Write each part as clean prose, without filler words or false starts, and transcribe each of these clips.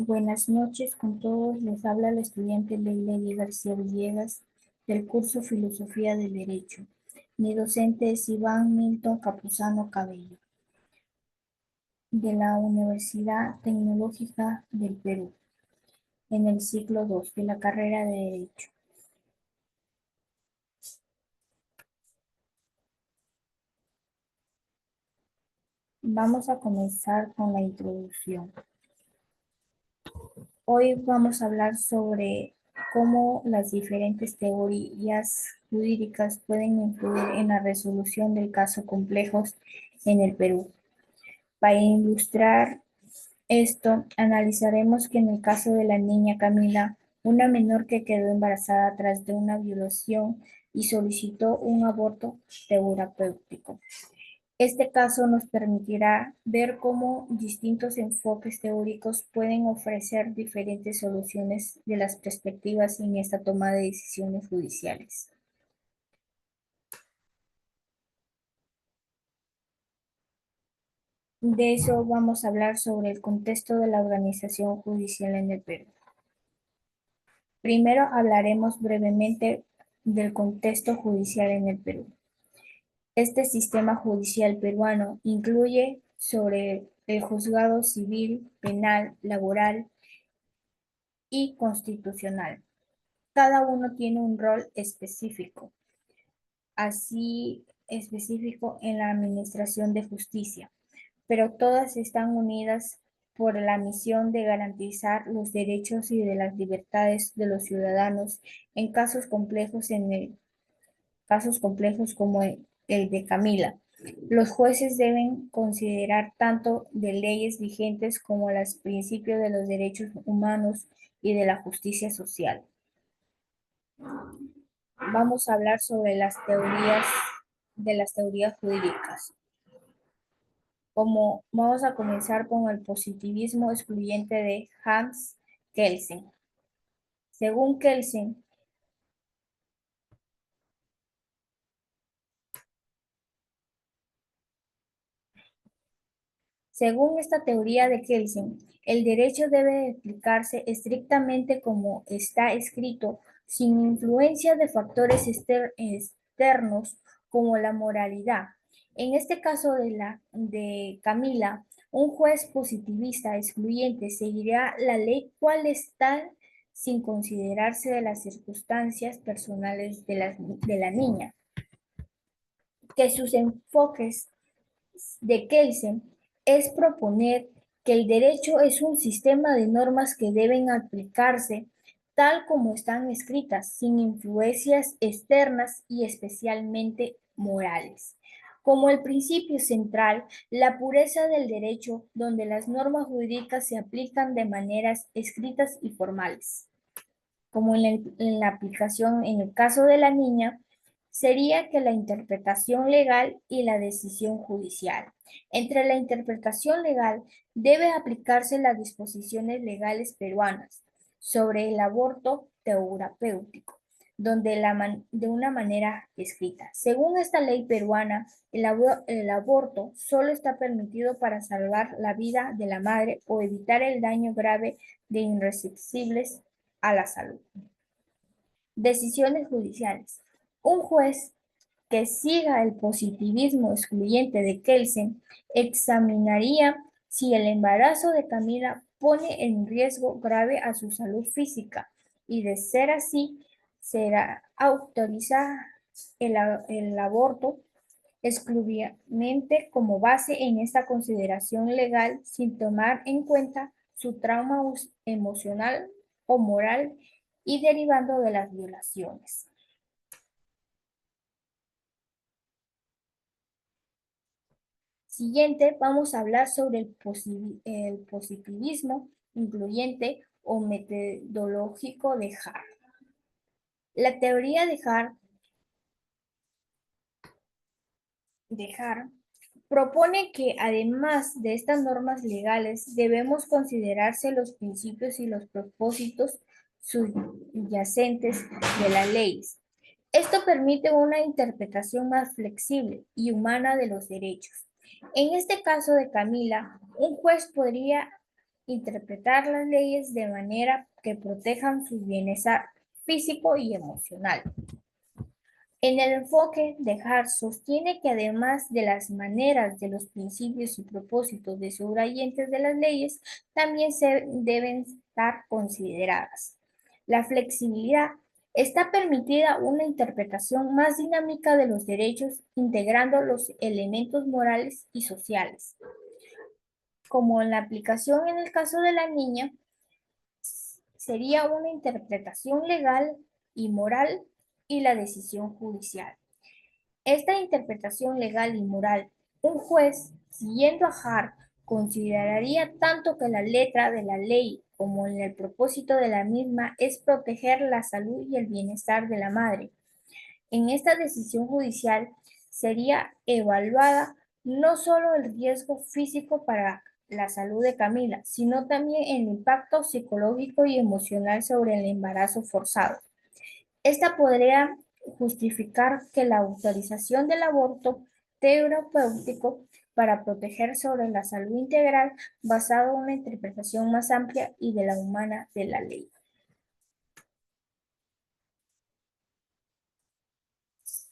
Buenas noches con todos. Les habla la estudiante Leila García Villegas del curso Filosofía del Derecho. Mi docente es Iván Milton Capuzano Cabello, de la Universidad Tecnológica del Perú, en el ciclo 2 de la carrera de Derecho. Vamos a comenzar con la introducción. Hoy vamos a hablar sobre cómo las diferentes teorías jurídicas pueden influir en la resolución de casos complejos en el Perú. Para ilustrar esto, analizaremos que en el caso de la niña Camila, una menor que quedó embarazada tras de una violación y solicitó un aborto terapéutico. Este caso nos permitirá ver cómo distintos enfoques teóricos pueden ofrecer diferentes soluciones de las perspectivas en esta toma de decisiones judiciales. De eso vamos a hablar sobre el contexto de la organización judicial en el Perú. Primero hablaremos brevemente del contexto judicial en el Perú. Este sistema judicial peruano incluye sobre el juzgado civil, penal, laboral y constitucional. Cada uno tiene un rol específico, así específico en la administración de justicia, pero todas están unidas por la misión de garantizar los derechos y de las libertades de los ciudadanos en casos complejos como el de Camila. Los jueces deben considerar tanto de leyes vigentes como los principios de los derechos humanos y de la justicia social. Vamos a hablar sobre las teorías jurídicas. Como vamos a comenzar con el positivismo excluyente de Hans Kelsen. Según Kelsen, según esta teoría de Kelsen, el derecho debe explicarse estrictamente como está escrito, sin influencia de factores externos como la moralidad. En este caso de Camila, un juez positivista excluyente seguirá la ley cual está sin considerarse de las circunstancias personales de la niña, que sus enfoques de Kelsen es proponer que el derecho es un sistema de normas que deben aplicarse tal como están escritas, sin influencias externas y especialmente morales. Como el principio central, la pureza del derecho, donde las normas jurídicas se aplican de maneras escritas y formales. Como en la aplicación en el caso de la niña, sería que la interpretación legal y la decisión judicial. Entre la interpretación legal debe aplicarse las disposiciones legales peruanas sobre el aborto terapéutico, de una manera escrita. Según esta ley peruana, el aborto solo está permitido para salvar la vida de la madre o evitar el daño grave de irreversibles a la salud. Decisiones judiciales. Un juez que siga el positivismo excluyente de Kelsen examinaría si el embarazo de Camila pone en riesgo grave a su salud física y de ser así, será autorizar el aborto exclusivamente como base en esta consideración legal sin tomar en cuenta su trauma emocional o moral y derivando de las violaciones. Siguiente, vamos a hablar sobre el positivismo incluyente o metodológico de Hart. La teoría de Hart propone que además de estas normas legales debemos considerarse los principios y los propósitos subyacentes de las leyes. Esto permite una interpretación más flexible y humana de los derechos. En este caso de Camila, un juez podría interpretar las leyes de manera que protejan su bienestar físico y emocional. En el enfoque de Hart sostiene que además de las maneras, de los principios y propósitos de subrayentes de las leyes, también se deben estar consideradas. La flexibilidad está permitida una interpretación más dinámica de los derechos, integrando los elementos morales y sociales. Como en la aplicación en el caso de la niña, sería una interpretación legal y moral y la decisión judicial. Esta interpretación legal y moral, un juez, siguiendo a Hart, consideraría tanto que la letra de la ley como en el propósito de la misma es proteger la salud y el bienestar de la madre. En esta decisión judicial sería evaluada no solo el riesgo físico para la salud de Camila, sino también el impacto psicológico y emocional sobre el embarazo forzado. Esta podría justificar que la autorización del aborto terapéutico para proteger sobre la salud integral basado en una interpretación más amplia y de la humana de la ley.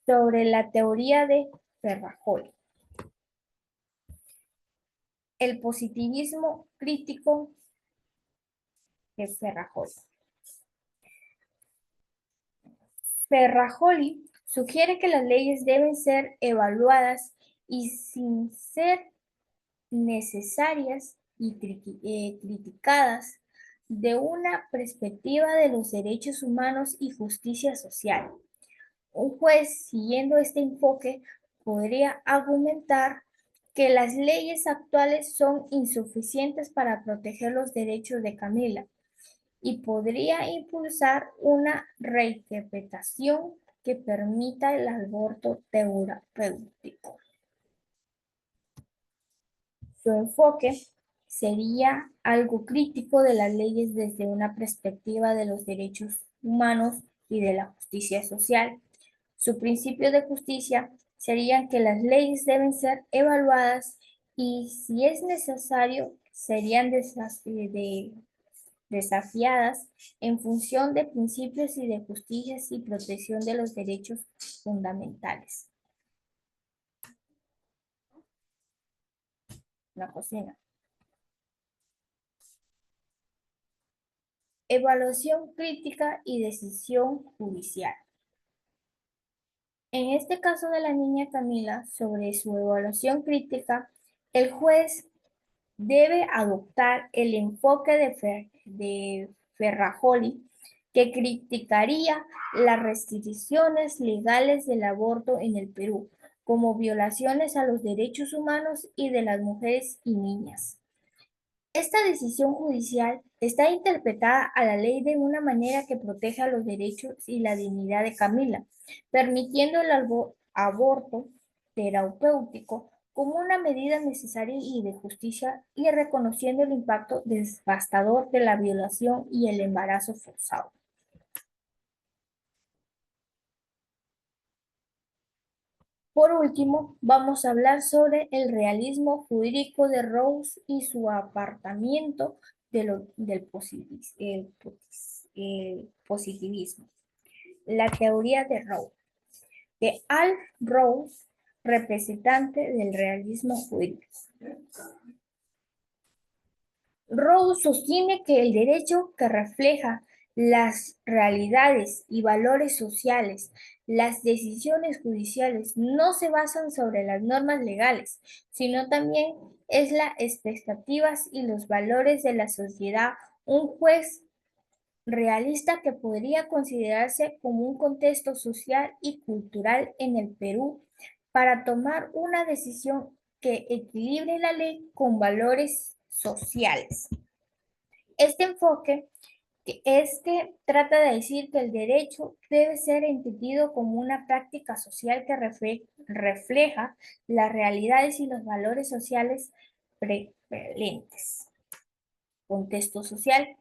Sobre la teoría de Ferrajoli. El positivismo crítico de Ferrajoli. Ferrajoli sugiere que las leyes deben ser evaluadas y sin ser necesarias y criticadas de una perspectiva de los derechos humanos y justicia social. Un juez, siguiendo este enfoque, podría argumentar que las leyes actuales son insuficientes para proteger los derechos de Camila y podría impulsar una reinterpretación que permita el aborto terapéutico. Su enfoque sería algo crítico de las leyes desde una perspectiva de los derechos humanos y de la justicia social. Su principio de justicia sería que las leyes deben ser evaluadas y, si es necesario, serían desafiadas en función de principios y de justicia y protección de los derechos fundamentales. La cocina. Evaluación crítica y decisión judicial. En este caso de la niña Camila, sobre su evaluación crítica, el juez debe adoptar el enfoque de Ferrajoli, que criticaría las restricciones legales del aborto en el Perú, como violaciones a los derechos humanos y de las mujeres y niñas. Esta decisión judicial está interpretada a la ley de una manera que proteja los derechos y la dignidad de Camila, permitiendo el aborto terapéutico como una medida necesaria y de justicia y reconociendo el impacto devastador de la violación y el embarazo forzado. Por último, vamos a hablar sobre el realismo jurídico de Rawls y su apartamiento del positivismo. La teoría de Rawls, de Alf Rawls, representante del realismo jurídico. Rawls sostiene que el derecho que refleja las realidades y valores sociales, las decisiones judiciales no se basan sobre las normas legales, sino también es las expectativas y los valores de la sociedad. Un juez realista que podría considerarse como un contexto social y cultural en el Perú para tomar una decisión que equilibre la ley con valores sociales. Este enfoque que trata de decir que el derecho debe ser entendido como una práctica social que refleja las realidades y los valores sociales prevalentes. Contexto social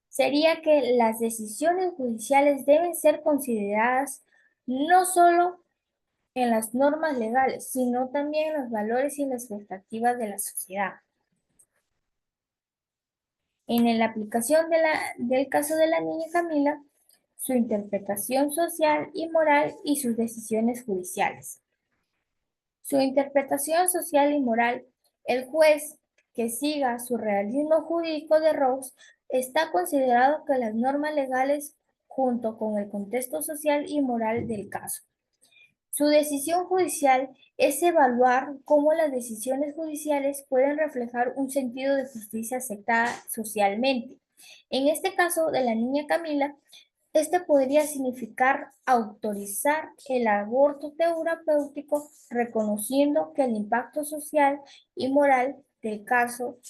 sería que las decisiones judiciales deben ser consideradas no solo en las normas legales, sino también en los valores y las expectativas de la sociedad. En la aplicación del caso de la niña Camila, su interpretación social y moral y sus decisiones judiciales. Su interpretación social y moral, el juez que siga su realismo jurídico de Rawls está considerado que las normas legales junto con el contexto social y moral del caso. Su decisión judicial es evaluar cómo las decisiones judiciales pueden reflejar un sentido de justicia aceptada socialmente. En este caso de la niña Camila, este podría significar autorizar el aborto terapéutico, reconociendo que el impacto social y moral del caso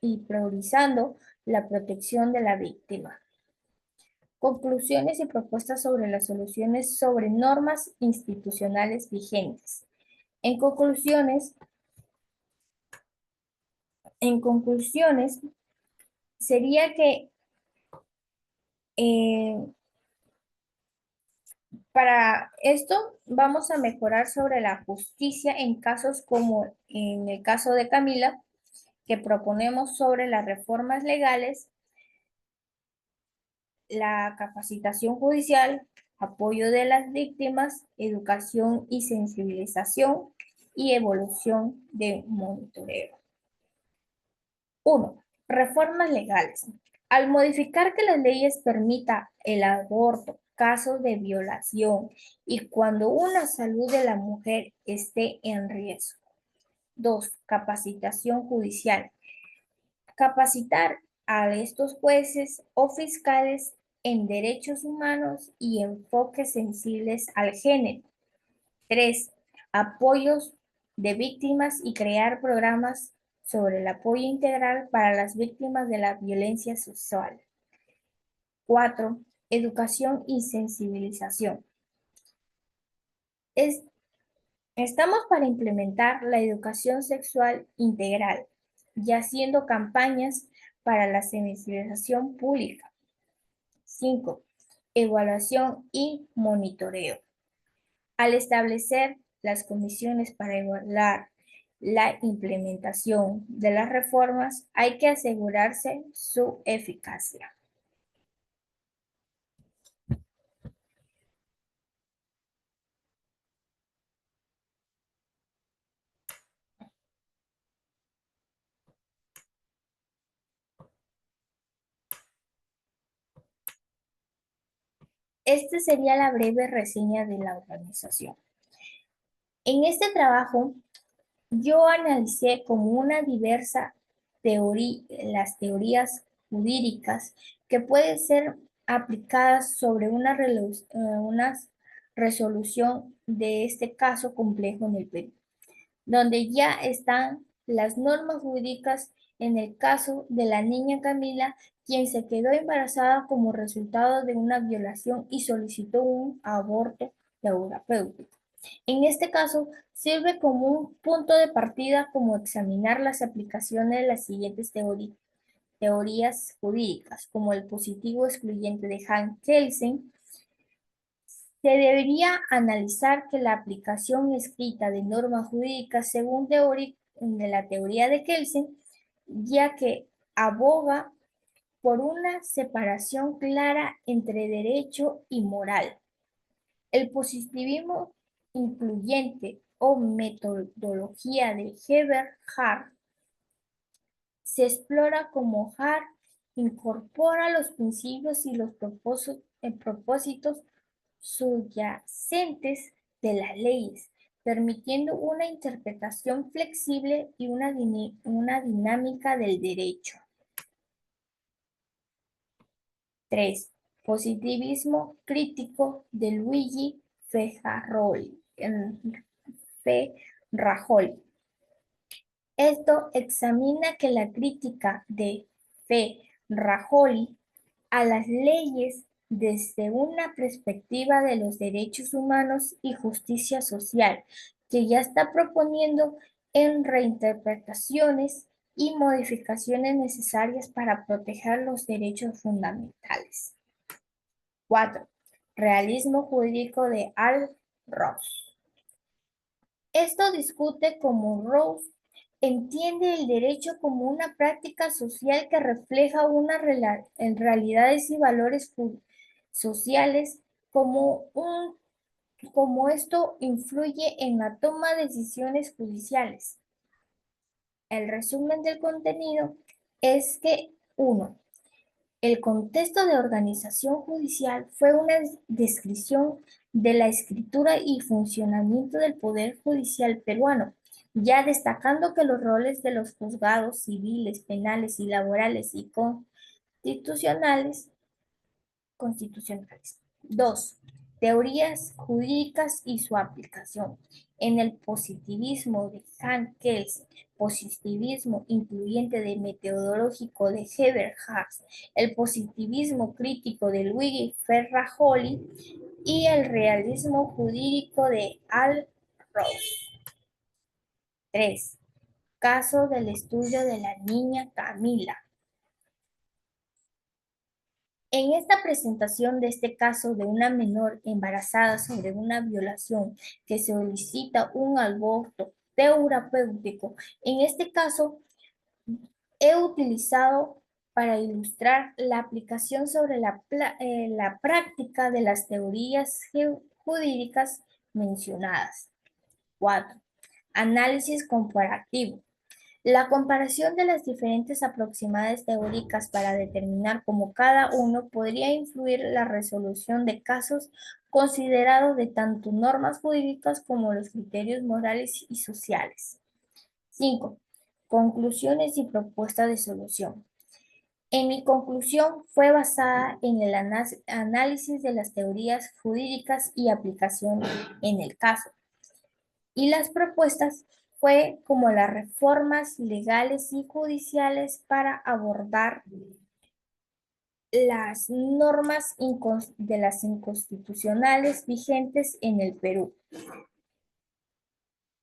y priorizando la protección de la víctima. Conclusiones y propuestas sobre las soluciones sobre normas institucionales vigentes. En conclusiones, en conclusiones sería que eh, para esto vamos a mejorar sobre la justicia en casos como en el caso de Camila, que proponemos sobre las reformas legales, la capacitación judicial, apoyo de las víctimas, educación y sensibilización y evolución de monitoreo. 1. Reformas legales. Al modificar que las leyes permita el aborto, casos de violación y cuando una salud de la mujer esté en riesgo. 2. Capacitación judicial. Capacitar a estos jueces o fiscales en derechos humanos y enfoques sensibles al género. 3. Apoyos de víctimas y crear programas sobre el apoyo integral para las víctimas de la violencia sexual. 4. Educación y sensibilización. Estamos para implementar la educación sexual integral y haciendo campañas para la sensibilización pública. 5. Evaluación y monitoreo. Al establecer las comisiones para evaluar la implementación de las reformas, hay que asegurarse su eficacia. Esta sería la breve reseña de la organización. En este trabajo, yo analicé como una diversa las teorías jurídicas que pueden ser aplicadas sobre una resolución de este caso complejo en el Perú, donde ya están las normas jurídicas en el caso de la niña Camila, quien se quedó embarazada como resultado de una violación y solicitó un aborto terapéutico. En este caso, sirve como un punto de partida como examinar las aplicaciones de las siguientes teorías jurídicas, como el positivo excluyente de Hans Kelsen. Se debería analizar que la aplicación escrita de normas jurídicas según de la teoría de Kelsen, ya que aboga por una separación clara entre derecho y moral. El positivismo incluyente o metodología de Eberhard se explora cómo Hart incorpora los principios y los propósitos subyacentes de las leyes, permitiendo una interpretación flexible y una dinámica del derecho. 3. Positivismo crítico de Luigi Ferrajoli. Esto examina que la crítica de Ferrajoli a las leyes desde una perspectiva de los derechos humanos y justicia social, que ya está proponiendo en reinterpretaciones y modificaciones necesarias para proteger los derechos fundamentales. 4. Realismo jurídico de Al Ross. Esto discute cómo Ross Entiende el derecho como una práctica social que refleja en realidades y valores sociales, como esto influye en la toma de decisiones judiciales. El resumen del contenido es que, uno, el contexto de organización judicial fue una descripción de la escritura y funcionamiento del Poder Judicial peruano, ya destacando que los roles de los juzgados civiles, penales y laborales y constitucionales. 2. Teorías jurídicas y su aplicación. En el positivismo de Hans Kelsen, positivismo incluyente de metodológico de Herbert Haas, el positivismo crítico de Luigi Ferrajoli y el realismo jurídico de Al Ross. 3. Caso del estudio de la niña Camila. En esta presentación de este caso de una menor embarazada sobre una violación que solicita un aborto terapéutico, en este caso he utilizado para ilustrar la aplicación sobre la práctica de las teorías jurídicas mencionadas. 4. Análisis comparativo. La comparación de las diferentes aproximaciones teóricas para determinar cómo cada uno podría influir la resolución de casos considerados de tanto normas jurídicas como los criterios morales y sociales. 5. Conclusiones y propuestas de solución. En mi conclusión fue basada en el análisis de las teorías jurídicas y aplicación en el caso. Y las propuestas fue como las reformas legales y judiciales para abordar las normas de las inconstitucionales vigentes en el Perú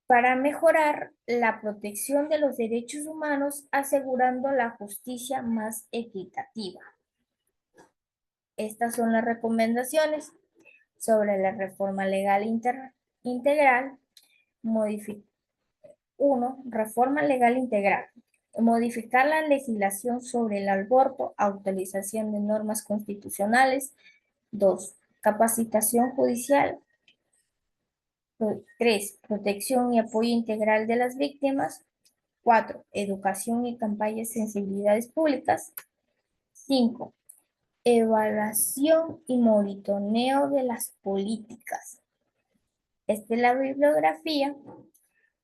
para mejorar la protección de los derechos humanos, asegurando la justicia más equitativa. Estas son las recomendaciones sobre la reforma legal integral. 1. Reforma legal integral. Modificar la legislación sobre el aborto, actualización de normas constitucionales. 2. Capacitación judicial. 3. Protección y apoyo integral de las víctimas. 4. Educación y campañas de sensibilidades públicas. 5. Evaluación y monitoreo de las políticas. Esta es la bibliografía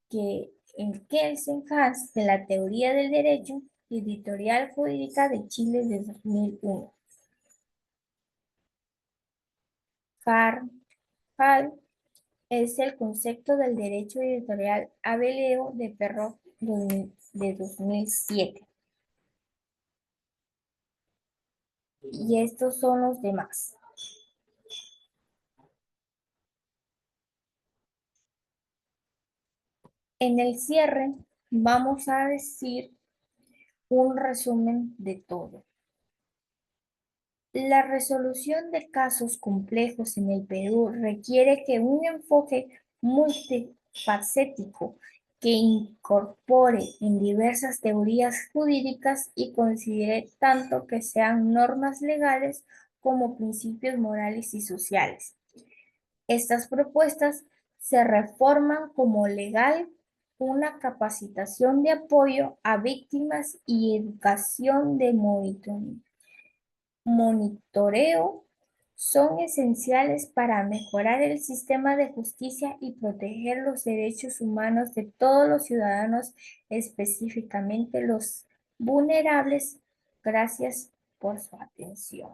que en Kelsen Hans de la Teoría del Derecho, Editorial Jurídica de Chile de 2001. Hall es el concepto del derecho editorial Abeleo de Perrow de 2007. Y estos son los demás. En el cierre vamos a decir un resumen de todo. La resolución de casos complejos en el Perú requiere que un enfoque multifacético que incorpore en diversas teorías jurídicas y considere tanto que sean normas legales como principios morales y sociales. Estas propuestas se reforman como legal una capacitación de apoyo a víctimas y educación de monitoreo son esenciales para mejorar el sistema de justicia y proteger los derechos humanos de todos los ciudadanos, específicamente los vulnerables. Gracias por su atención.